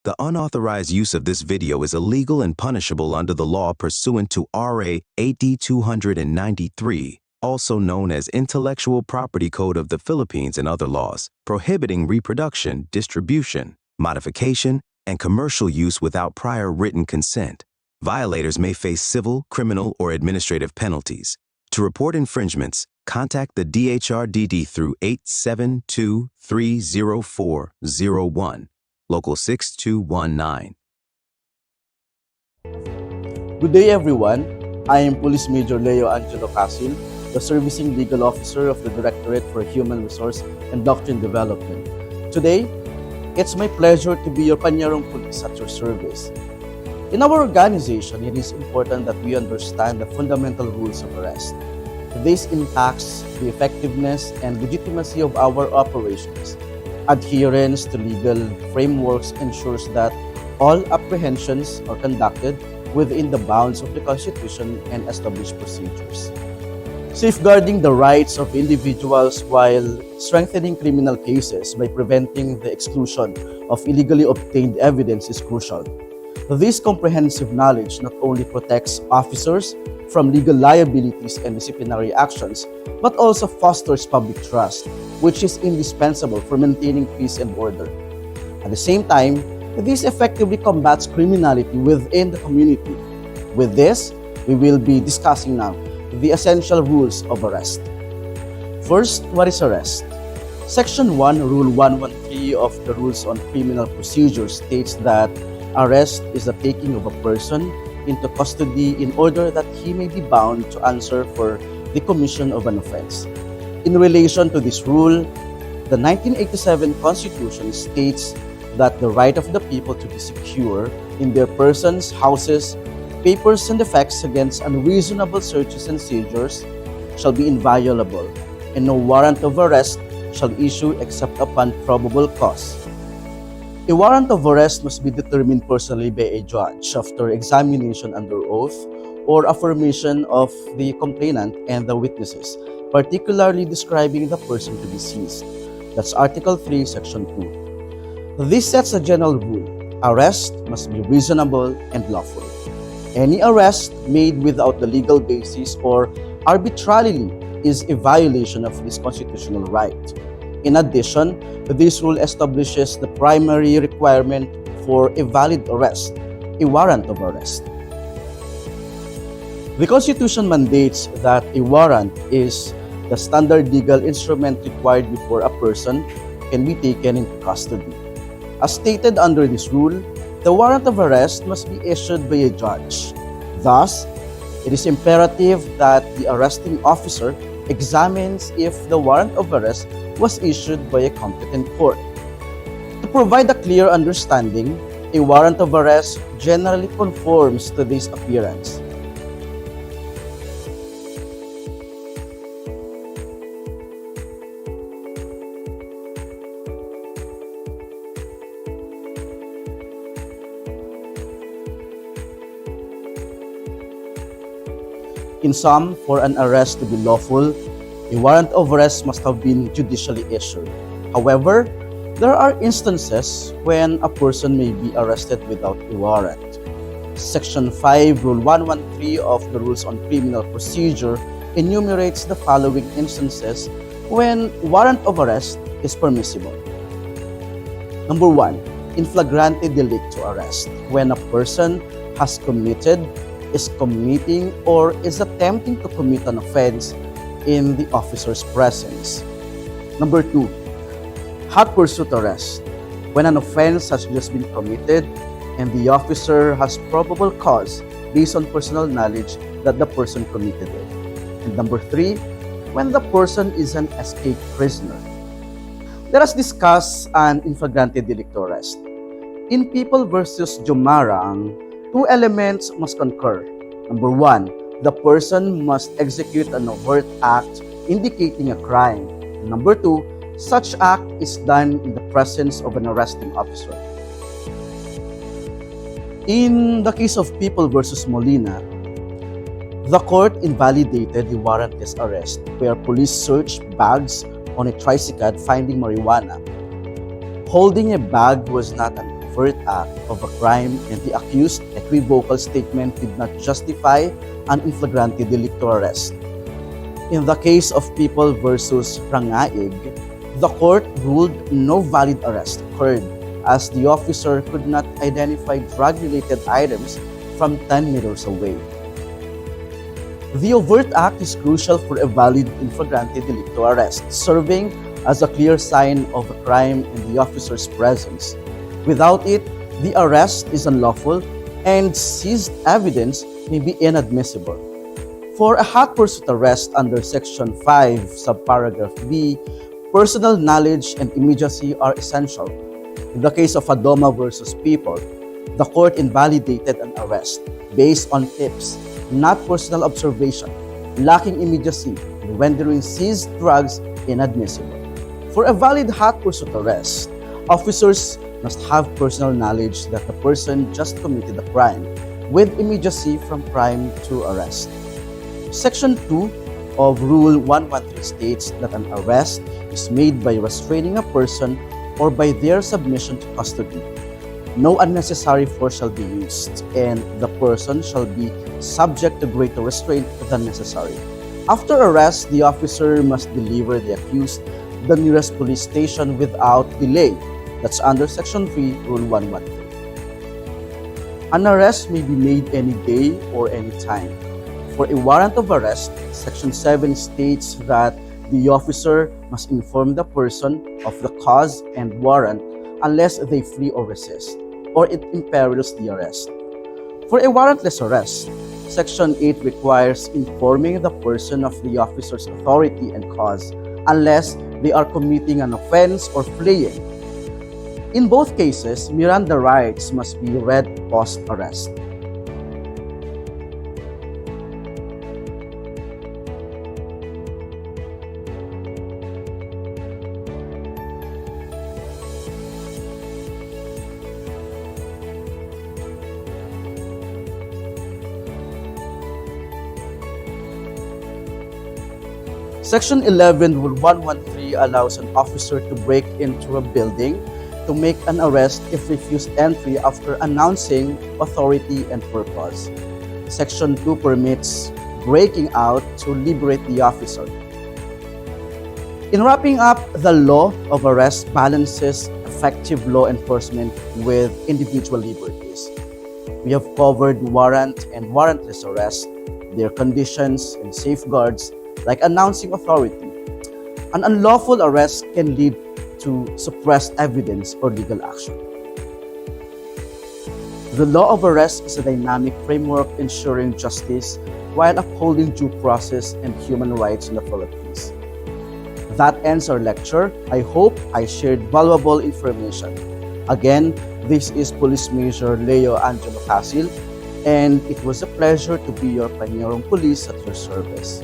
The unauthorized use of this video is illegal and punishable under the law pursuant to RA 8293, also known as Intellectual Property Code of the Philippines, and other laws, prohibiting reproduction, distribution, modification, and commercial use without prior written consent. Violators may face civil, criminal, or administrative penalties. To report infringements, contact the DHRDD through 872-30401, Local 6219. Good day, everyone. I am Police Major Leo Angelo Casil, the Servicing Legal Officer of the Directorate for Human Resource and Doctrine Development. Today, it's my pleasure to be your Panyarong Police at your service. In our organization, it is important that we understand the fundamental rules of arrest. This impacts the effectiveness and legitimacy of our operations. Adherence to legal frameworks ensures that all apprehensions are conducted within the bounds of the Constitution and established procedures. Safeguarding the rights of individuals while strengthening criminal cases by preventing the exclusion of illegally obtained evidence is crucial. This comprehensive knowledge not only protects officers from legal liabilities and disciplinary actions, but also fosters public trust, which is indispensable for maintaining peace and order. At the same time, this effectively combats criminality within the community. With this, we will be discussing now the essential rules of arrest. First, what is arrest? Section 1, Rule 113 of the Rules on Criminal Procedure states that arrest is the taking of a person into custody in order that he may be bound to answer for the commission of an offense. In relation to this rule, the 1987 Constitution states that the right of the people to be secure in their persons, houses, papers, and effects against unreasonable searches and seizures shall be inviolable, and no warrant of arrest shall issue except upon probable cause. A warrant of arrest must be determined personally by a judge after examination under oath or affirmation of the complainant and the witnesses, particularly describing the person to be seized. That's Article 3, Section 2. This sets a general rule. Arrest must be reasonable and lawful. Any arrest made without the legal basis or arbitrarily is a violation of this constitutional right. In addition, this rule establishes the primary requirement for a valid arrest, a warrant of arrest. The Constitution mandates that a warrant is the standard legal instrument required before a person can be taken into custody. As stated under this rule, the warrant of arrest must be issued by a judge. Thus, it is imperative that the arresting officer examines if the warrant of arrest was issued by a competent court. To provide a clear understanding, a warrant of arrest generally conforms to this appearance. In sum, for an arrest to be lawful, a warrant of arrest must have been judicially issued. However, there are instances when a person may be arrested without a warrant. Section 5, Rule 113 of the Rules on Criminal Procedure enumerates the following instances when warrant of arrest is permissible. Number 1, in flagrante delicto arrest, when a person has committed, is committing, or is attempting to commit an offense in the officer's presence. Number 2, hot pursuit arrest, when an offense has just been committed and the officer has probable cause based on personal knowledge that the person committed it. And number 3, when the person is an escaped prisoner. Let us discuss an in flagrante delicto arrest. In People versus Jumarang, two elements must concur. Number 1, the person must execute an overt act indicating a crime. And number 2, such act is done in the presence of an arresting officer. In the case of People versus Molina, the court invalidated the warrantless arrest where police searched bags on a tricycle finding marijuana. Holding a bag was not an overt act of a crime and the accused equivocal statement did not justify an in flagrante delicto arrest. In the case of People versus Rangaig, the court ruled no valid arrest occurred as the officer could not identify drug-related items from 10 meters away. The overt act is crucial for a valid in flagrante delicto arrest, serving as a clear sign of a crime in the officer's presence. Without it, the arrest is unlawful and seized evidence may be inadmissible. For a hot pursuit arrest under Section 5, subparagraph B, personal knowledge and immediacy are essential. In the case of Adoma versus People, the court invalidated an arrest based on tips, not personal observation, lacking immediacy, and rendering seized drugs inadmissible. For a valid hot pursuit arrest, officers must have personal knowledge that the person just committed a crime, with immediacy from crime to arrest. Section 2 of Rule 113 states that an arrest is made by restraining a person or by their submission to custody. No unnecessary force shall be used, and the person shall be subject to greater restraint than necessary. After arrest, the officer must deliver the accused to the nearest police station without delay. That's under Section 3, Rule 113. An arrest may be made any day or any time. For a warrant of arrest, Section 7 states that the officer must inform the person of the cause and warrant unless they flee or resist, or it imperils the arrest. For a warrantless arrest, Section 8 requires informing the person of the officer's authority and cause unless they are committing an offense or fleeing. In both cases, Miranda rights must be read post-arrest. Section 11, Rule 113 allows an officer to break into a building to make an arrest if refused entry after announcing authority and purpose. Section 2 permits breaking out to liberate the officer. In wrapping up, the law of arrest balances effective law enforcement with individual liberties. We have covered warrant and warrantless arrest, their conditions and safeguards, like announcing authority. An unlawful arrest can lead to suppressed evidence or legal action. The law of arrest is a dynamic framework ensuring justice while upholding due process and human rights in the Philippines. That ends our lecture. I hope I shared valuable information. Again, this is Police Major Leo Angelo Casil, and it was a pleasure to be your Panyerong Police at your service.